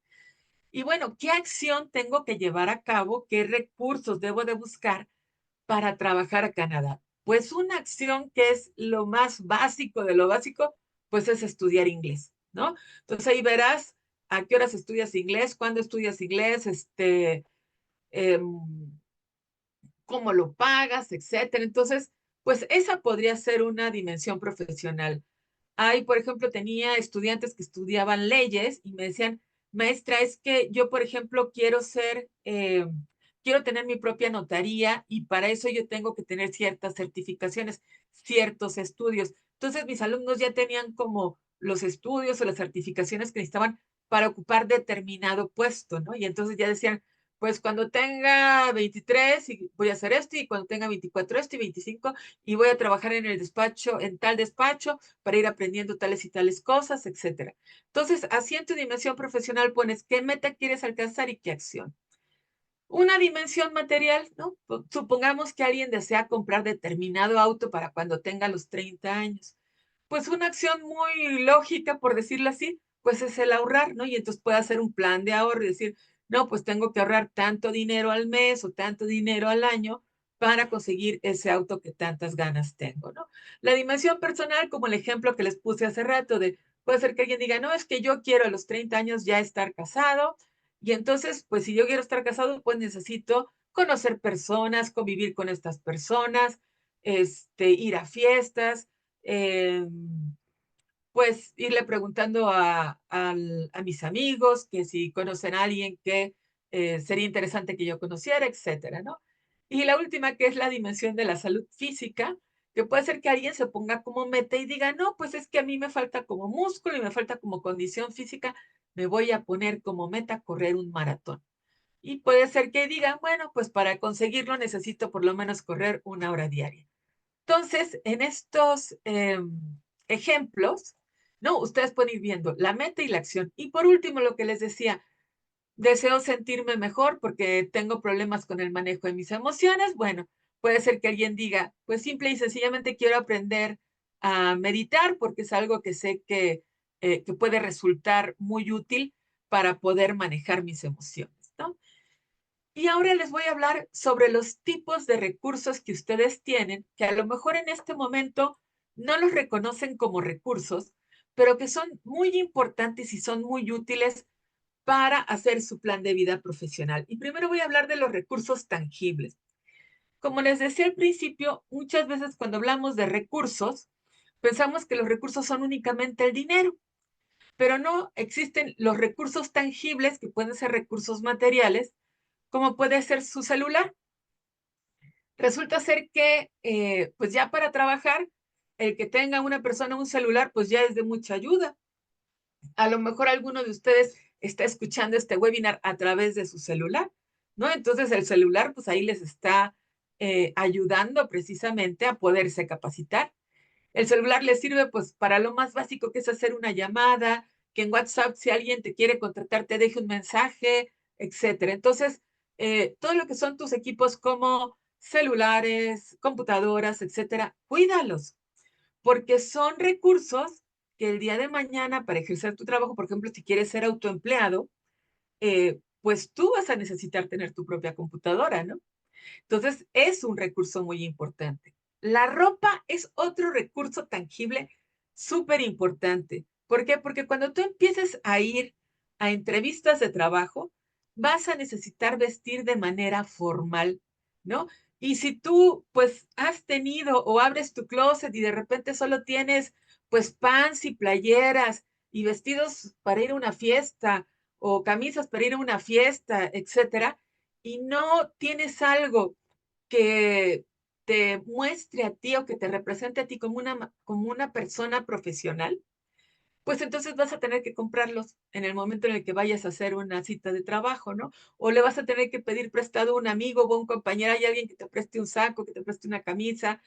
Y bueno, ¿qué acción tengo que llevar a cabo? ¿Qué recursos debo de buscar para trabajar a Canadá? Pues una acción que es lo más básico de lo básico, pues es estudiar inglés, ¿no? Entonces ahí verás a qué horas estudias inglés, cuándo estudias inglés, eh, cómo lo pagas, etcétera. Entonces, pues esa podría ser una dimensión profesional. Hay, por ejemplo, tenía estudiantes que estudiaban leyes y me decían, maestra, es que yo, por ejemplo, quiero tener mi propia notaría y para eso yo tengo que tener ciertas certificaciones, ciertos estudios. Entonces, mis alumnos ya tenían como los estudios o las certificaciones que necesitaban para ocupar determinado puesto, ¿no? Y entonces ya decían, pues cuando tenga 23 y voy a hacer esto y cuando tenga 24 esto y 25 y voy a trabajar en el despacho, en tal despacho para ir aprendiendo tales y tales cosas, etcétera. Entonces, así en tu dimensión profesional pones qué meta quieres alcanzar y qué acción. Una dimensión material, ¿no? Supongamos que alguien desea comprar determinado auto para cuando tenga los 30 años. Pues una acción muy lógica, por decirlo así, pues es el ahorrar, ¿no? Y entonces puede hacer un plan de ahorro y decir, no, pues tengo que ahorrar tanto dinero al mes o tanto dinero al año para conseguir ese auto que tantas ganas tengo, ¿no? La dimensión personal, como el ejemplo que les puse hace rato, de puede ser que alguien diga, no, es que yo quiero a los 30 años ya estar casado, y entonces, pues si yo quiero estar casado, pues necesito conocer personas, convivir con estas personas, ir a fiestas, pues irle preguntando a mis amigos que si conocen a alguien que sería interesante que yo conociera, etcétera, ¿no? Y la última, que es la dimensión de la salud física, que puede ser que alguien se ponga como meta y diga, no, pues es que a mí me falta como músculo y me falta como condición física, me voy a poner como meta correr un maratón. Y puede ser que digan, bueno, pues para conseguirlo necesito por lo menos correr 1 hora diaria. Entonces, en estos ejemplos, ¿no? Ustedes pueden ir viendo la meta y la acción. Y por último, lo que les decía, deseo sentirme mejor porque tengo problemas con el manejo de mis emociones. Bueno, puede ser que alguien diga, pues simple y sencillamente quiero aprender a meditar porque es algo que sé que puede resultar muy útil para poder manejar mis emociones, ¿no? Y ahora les voy a hablar sobre los tipos de recursos que ustedes tienen, que a lo mejor en este momento no los reconocen como recursos, pero que son muy importantes y son muy útiles para hacer su plan de vida profesional. Y primero voy a hablar de los recursos tangibles. Como les decía al principio, muchas veces cuando hablamos de recursos, pensamos que los recursos son únicamente el dinero, pero no existen los recursos tangibles, que pueden ser recursos materiales, como puede ser su celular. Resulta ser que, pues ya para trabajar, el que tenga una persona un celular, pues ya es de mucha ayuda. A lo mejor alguno de ustedes está escuchando este webinar a través de su celular, ¿no? Entonces el celular, pues ahí les está ayudando precisamente a poderse capacitar. El celular les sirve pues para lo más básico, que es hacer una llamada, que en WhatsApp si alguien te quiere contratar te deje un mensaje, etcétera. Entonces, todo lo que son tus equipos como celulares, computadoras, etcétera, cuídalos, porque son recursos que el día de mañana para ejercer tu trabajo, por ejemplo, si quieres ser autoempleado, pues tú vas a necesitar tener tu propia computadora, ¿no? Entonces, es un recurso muy importante. La ropa es otro recurso tangible súper importante. ¿Por qué? Porque cuando tú empieces a ir a entrevistas de trabajo, vas a necesitar vestir de manera formal, ¿no? Y si tú, pues, has tenido o abres tu closet y de repente solo tienes, pues, pants y playeras y vestidos para ir a una fiesta o camisas para ir a una fiesta, etcétera, y no tienes algo que te muestre a ti o que te represente a ti como una persona profesional, pues entonces vas a tener que comprarlos en el momento en el que vayas a hacer una cita de trabajo, ¿no? O le vas a tener que pedir prestado a un amigo o a un compañero, hay alguien que te preste un saco, que te preste una camisa,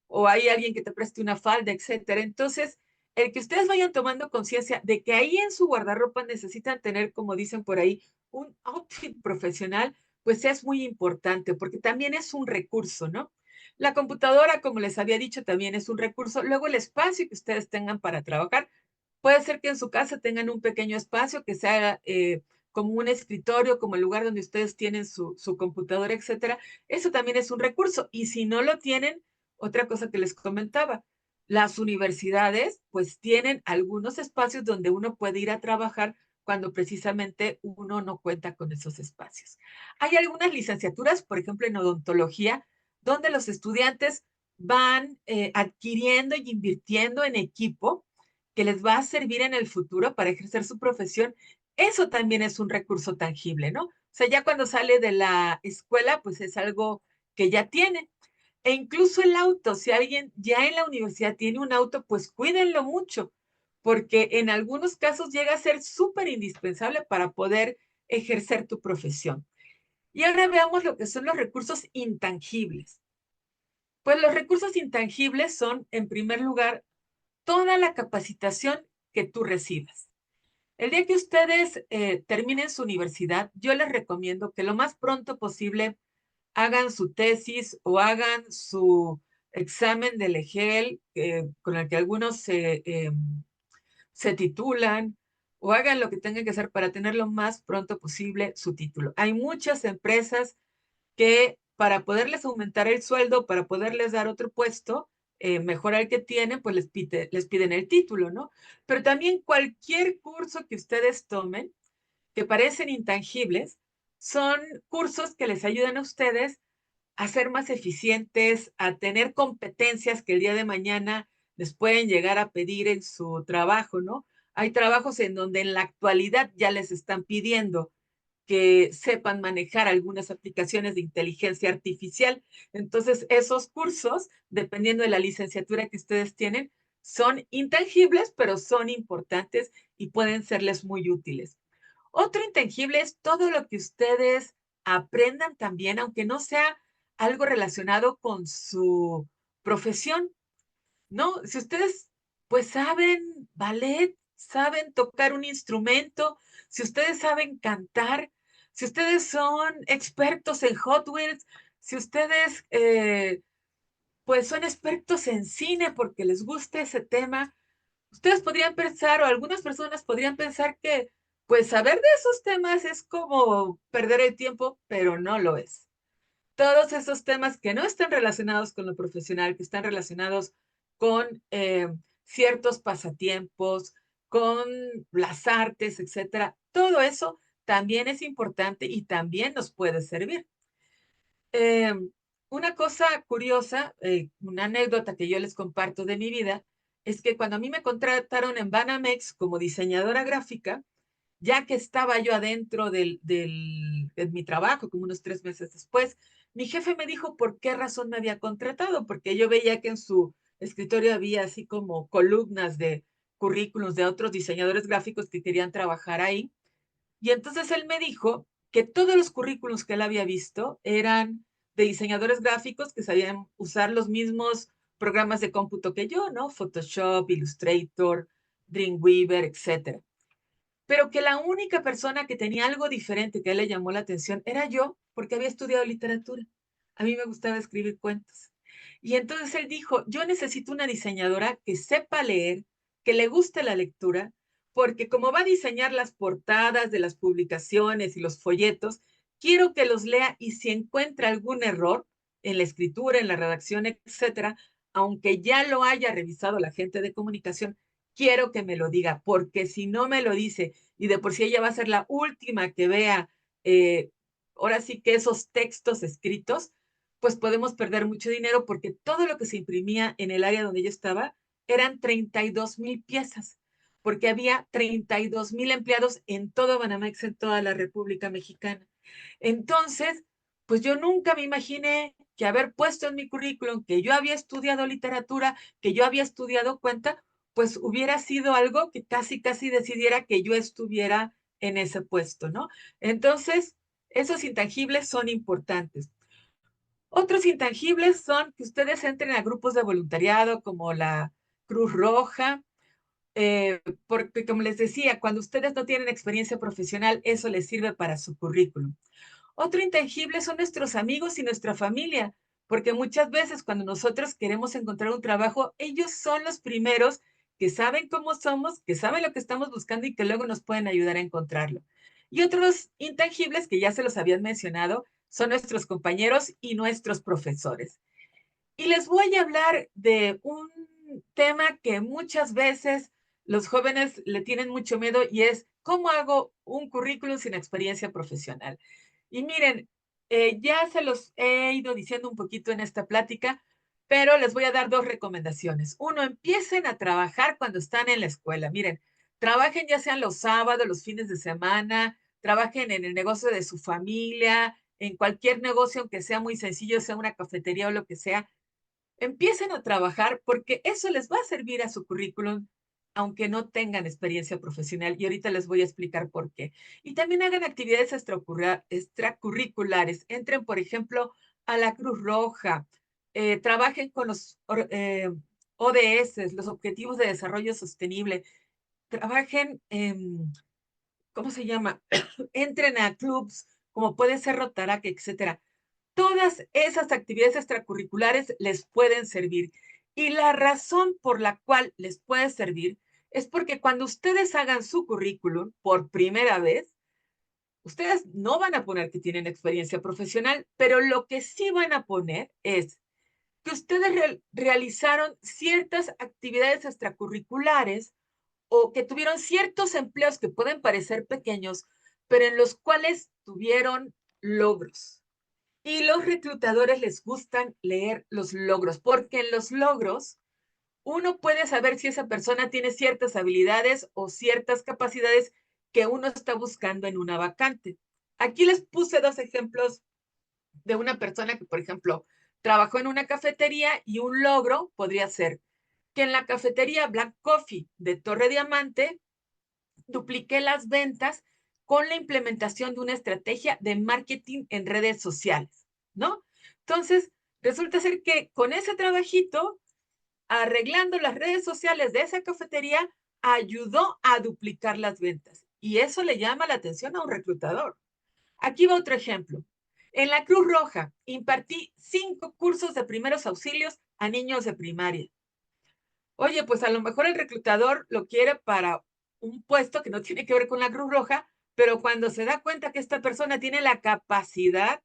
o hay alguien que te preste una falda, etcétera. Entonces, el que ustedes vayan tomando conciencia de que ahí en su guardarropa necesitan tener, como dicen por ahí, un outfit profesional, pues es muy importante porque también es un recurso, ¿no? La computadora, como les había dicho, también es un recurso. Luego, el espacio que ustedes tengan para trabajar. Puede ser que en su casa tengan un pequeño espacio que sea como un escritorio, como el lugar donde ustedes tienen su computadora, etcétera. Eso también es un recurso. Y si no lo tienen, otra cosa que les comentaba, las universidades pues tienen algunos espacios donde uno puede ir a trabajar cuando precisamente uno no cuenta con esos espacios. Hay algunas licenciaturas, por ejemplo, en odontología, donde los estudiantes van adquiriendo y invirtiendo en equipo que les va a servir en el futuro para ejercer su profesión. Eso también es un recurso tangible, ¿no? O sea, ya cuando sale de la escuela, pues es algo que ya tiene. E incluso el auto, si alguien ya en la universidad tiene un auto, pues cuídenlo mucho, porque en algunos casos llega a ser súper indispensable para poder ejercer tu profesión. Y ahora veamos lo que son los recursos intangibles. Pues los recursos intangibles son, en primer lugar, toda la capacitación que tú recibas. El día que ustedes terminen su universidad, yo les recomiendo que lo más pronto posible hagan su tesis o hagan su examen del EGEL, con el que algunos se titulan, o hagan lo que tengan que hacer para tener lo más pronto posible su título. Hay muchas empresas que para poderles aumentar el sueldo, para poderles dar otro puesto, mejor al que tienen, pues les piden el título, ¿no? Pero también cualquier curso que ustedes tomen, que parecen intangibles, son cursos que les ayudan a ustedes a ser más eficientes, a tener competencias que el día de mañana les pueden llegar a pedir en su trabajo, ¿no? Hay trabajos en donde en la actualidad ya les están pidiendo que sepan manejar algunas aplicaciones de inteligencia artificial. Entonces, esos cursos, dependiendo de la licenciatura que ustedes tienen, son intangibles, pero son importantes y pueden serles muy útiles. Otro intangible es todo lo que ustedes aprendan también, aunque no sea algo relacionado con su profesión, ¿no? Si ustedes pues saben ballet, saben tocar un instrumento, si ustedes saben cantar, si ustedes son expertos en Hot Wheels, si ustedes pues son expertos en cine porque les gusta ese tema, ustedes podrían pensar, o algunas personas podrían pensar que, pues, saber de esos temas es como perder el tiempo, pero no lo es. Todos esos temas que no están relacionados con lo profesional, que están relacionados con ciertos pasatiempos, con las artes, etcétera, todo eso también es importante y también nos puede servir. Eh, una cosa curiosa, una anécdota que yo les comparto de mi vida, es que cuando a mí me contrataron en Banamex como diseñadora gráfica, ya que estaba yo adentro de mi trabajo, como unos 3 meses después, mi jefe me dijo por qué razón me había contratado, porque yo veía que en su escritorio había así como columnas de currículos de otros diseñadores gráficos que querían trabajar ahí. Y entonces él me dijo que todos los currículos que él había visto eran de diseñadores gráficos que sabían usar los mismos programas de cómputo que yo, ¿no? Photoshop, Illustrator, Dreamweaver, etcétera. Pero que la única persona que tenía algo diferente que a él le llamó la atención era yo, porque había estudiado literatura. A mí me gustaba escribir cuentos. Y entonces él dijo, yo necesito una diseñadora que sepa leer, que le guste la lectura, porque como va a diseñar las portadas de las publicaciones y los folletos, quiero que los lea y si encuentra algún error en la escritura, en la redacción, etcétera, aunque ya lo haya revisado la gente de comunicación, quiero que me lo diga, porque si no me lo dice y de por sí ella va a ser la última que vea, eh, ahora sí que esos textos escritos, pues podemos perder mucho dinero porque todo lo que se imprimía en el área donde yo estaba eran 32,000 piezas, porque había 32,000 empleados en todo Banamex, en toda la República Mexicana. Entonces, pues yo nunca me imaginé que haber puesto en mi currículum que yo había estudiado literatura, que yo había estudiado cuenta, pues hubiera sido algo que casi, casi decidiera que yo estuviera en ese puesto, ¿no? Entonces, esos intangibles son importantes. Otros intangibles son que ustedes entren a grupos de voluntariado como la Cruz Roja, porque como les decía, cuando ustedes no tienen experiencia profesional, eso les sirve para su currículum. Otro intangible son nuestros amigos y nuestra familia, porque muchas veces cuando nosotros queremos encontrar un trabajo, ellos son los primeros que saben cómo somos, que saben lo que estamos buscando y que luego nos pueden ayudar a encontrarlo. Y otros intangibles que ya se los habían mencionado son nuestros compañeros y nuestros profesores. Y les voy a hablar de un tema que muchas veces los jóvenes le tienen mucho miedo y es cómo hago un currículum sin experiencia profesional. Y miren, ya se los he ido diciendo un poquito en esta plática, pero les voy a dar dos recomendaciones. Uno, empiecen a trabajar cuando están en la escuela. Miren, trabajen ya sean los sábados, los fines de semana, trabajen en el negocio de su familia, en cualquier negocio, aunque sea muy sencillo, sea una cafetería o lo que sea, empiecen a trabajar porque eso les va a servir a su currículum, aunque no tengan experiencia profesional. Y ahorita les voy a explicar por qué. Y también hagan actividades extracurriculares. Entren, por ejemplo, a la Cruz Roja. Trabajen con los ODS, los Objetivos de Desarrollo Sostenible. Trabajen, ¿cómo se llama? Entren a clubs como puede ser Rotarac, etcétera. Todas esas actividades extracurriculares les pueden servir. Y la razón por la cual les puede servir es porque cuando ustedes hagan su currículum por primera vez, ustedes no van a poner que tienen experiencia profesional, pero lo que sí van a poner es que ustedes realizaron ciertas actividades extracurriculares o que tuvieron ciertos empleos que pueden parecer pequeños, pero en los cuales tuvieron logros. Y los reclutadores les gustan leer los logros, porque en los logros uno puede saber si esa persona tiene ciertas habilidades o ciertas capacidades que uno está buscando en una vacante. Aquí les puse dos ejemplos de una persona que, por ejemplo, trabajó en una cafetería y un logro podría ser que en la cafetería Black Coffee de Torre Diamante dupliqué las ventas con la implementación de una estrategia de marketing en redes sociales, ¿no? Entonces, resulta ser que con ese trabajito, arreglando las redes sociales de esa cafetería, ayudó a duplicar las ventas. Y eso le llama la atención a un reclutador. Aquí va otro ejemplo. En la Cruz Roja impartí 5 cursos de primeros auxilios a niños de primaria. Oye, pues a lo mejor el reclutador lo quiere para un puesto que no tiene que ver con la Cruz Roja, pero cuando se da cuenta que esta persona tiene la capacidad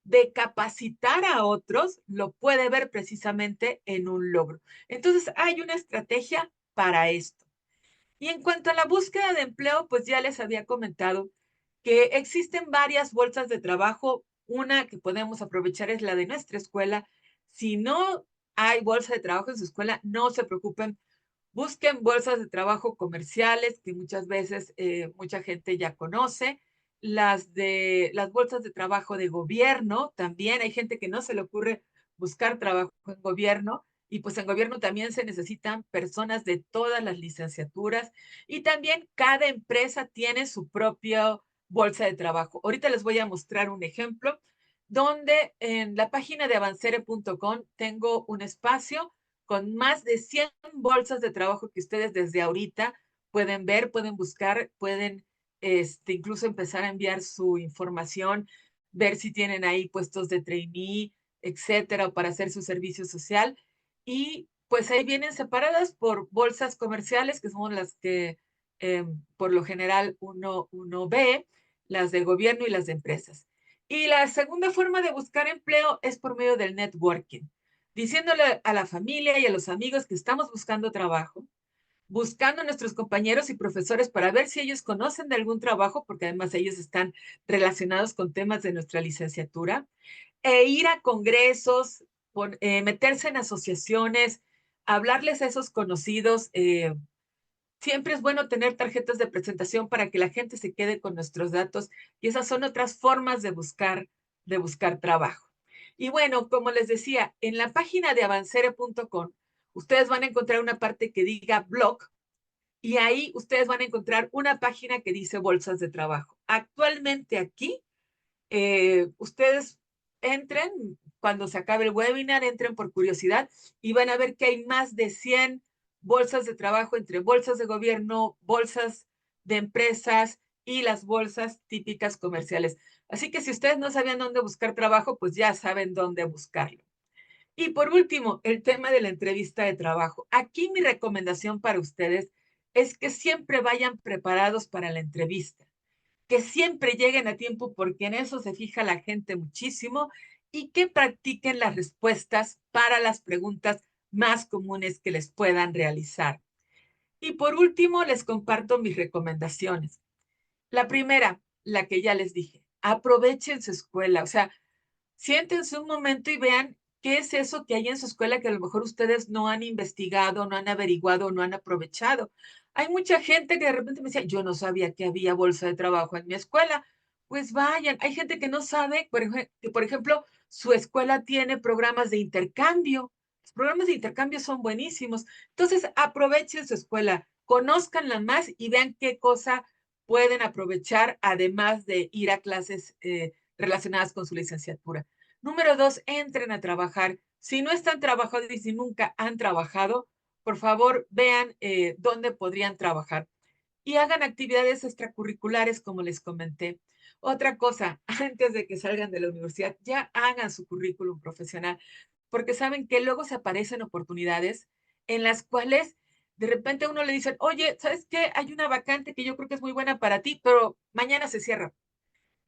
de capacitar a otros, lo puede ver precisamente en un logro. Entonces, hay una estrategia para esto. Y en cuanto a la búsqueda de empleo, pues ya les había comentado que existen varias bolsas de trabajo. Una que podemos aprovechar es la de nuestra escuela. Si no hay bolsa de trabajo en su escuela, no se preocupen. Busquen bolsas de trabajo comerciales que muchas veces mucha gente ya conoce. Las bolsas de trabajo de gobierno también. Hay gente que no se le ocurre buscar trabajo en gobierno y pues en gobierno también se necesitan personas de todas las licenciaturas y también cada empresa tiene su propia bolsa de trabajo. Ahorita les voy a mostrar un ejemplo donde en la página de avancere.com tengo un espacio con más de 100 bolsas de trabajo que ustedes desde ahorita pueden ver, pueden buscar, pueden incluso empezar a enviar su información, ver si tienen ahí puestos de trainee, etcétera, para hacer su servicio social. Y pues ahí vienen separadas por bolsas comerciales, que son las que por lo general uno ve, las de gobierno y las de empresas. Y la segunda forma de buscar empleo es por medio del networking, diciéndole a la familia y a los amigos que estamos buscando trabajo, buscando a nuestros compañeros y profesores para ver si ellos conocen de algún trabajo, porque además ellos están relacionados con temas de nuestra licenciatura, e ir a congresos, meterse en asociaciones, hablarles a esos conocidos. Siempre es bueno tener tarjetas de presentación para que la gente se quede con nuestros datos y esas son otras formas de buscar trabajo. Y bueno, como les decía, en la página de avancere.com, ustedes van a encontrar una parte que diga blog y ahí ustedes van a encontrar una página que dice bolsas de trabajo. Actualmente aquí ustedes entren, cuando se acabe el webinar, entren por curiosidad y van a ver que hay más de 100 bolsas de trabajo entre bolsas de gobierno, bolsas de empresas y las bolsas típicas comerciales. Así que si ustedes no sabían dónde buscar trabajo, pues ya saben dónde buscarlo. Y por último, el tema de la entrevista de trabajo. Aquí mi recomendación para ustedes es que siempre vayan preparados para la entrevista, que siempre lleguen a tiempo porque en eso se fija la gente muchísimo y que practiquen las respuestas para las preguntas más comunes que les puedan realizar. Y por último, les comparto mis recomendaciones. La primera, la que ya les dije, aprovechen su escuela, o sea, siéntense un momento y vean qué es eso que hay en su escuela que a lo mejor ustedes no han investigado, no han averiguado, no han aprovechado. Hay mucha gente que de repente me decía, yo no sabía que había bolsa de trabajo en mi escuela. Pues vayan, hay gente que no sabe, que por ejemplo, su escuela tiene programas de intercambio. Los programas de intercambio son buenísimos. Entonces, aprovechen su escuela, conózcanla más y vean qué cosa pueden aprovechar, además de ir a clases relacionadas con su licenciatura. Número 2, entren a trabajar. Si no están trabajando y si nunca han trabajado, por favor, vean dónde podrían trabajar y hagan actividades extracurriculares, como les comenté. Otra cosa, antes de que salgan de la universidad, ya hagan su currículum profesional, porque saben que luego se aparecen oportunidades en las cuales de repente a uno le dicen, oye, ¿sabes qué? Hay una vacante que yo creo que es muy buena para ti, pero mañana se cierra.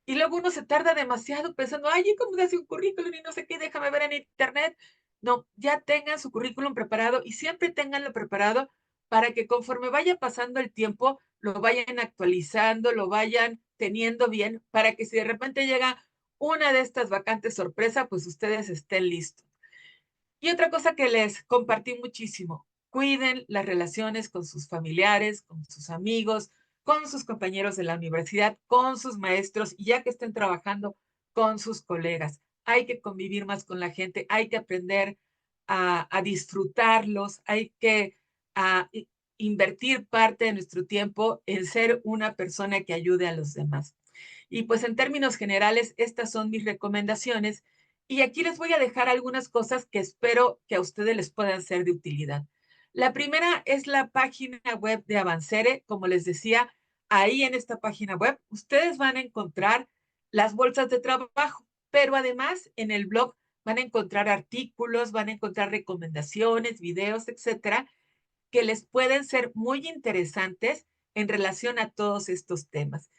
Y luego uno se tarda demasiado pensando, ay, ¿cómo se hace un currículum? Y no sé qué, déjame ver en internet. No, ya tengan su currículum preparado y siempre tenganlo preparado para que conforme vaya pasando el tiempo, lo vayan actualizando, lo vayan teniendo bien para que si de repente llega una de estas vacantes sorpresa, pues ustedes estén listos. Y otra cosa que les compartí muchísimo, cuiden las relaciones con sus familiares, con sus amigos, con sus compañeros de la universidad, con sus maestros, y ya que estén trabajando con sus colegas. Hay que convivir más con la gente, hay que aprender a disfrutarlos, hay que a, invertir parte de nuestro tiempo en ser una persona que ayude a los demás. Y pues en términos generales, estas son mis recomendaciones y aquí les voy a dejar algunas cosas que espero que a ustedes les puedan ser de utilidad. La primera es la página web de Avancere. Como les decía, ahí en esta página web ustedes van a encontrar las bolsas de trabajo, pero además en el blog van a encontrar artículos, van a encontrar recomendaciones, videos, etcétera, que les pueden ser muy interesantes en relación a todos estos temas.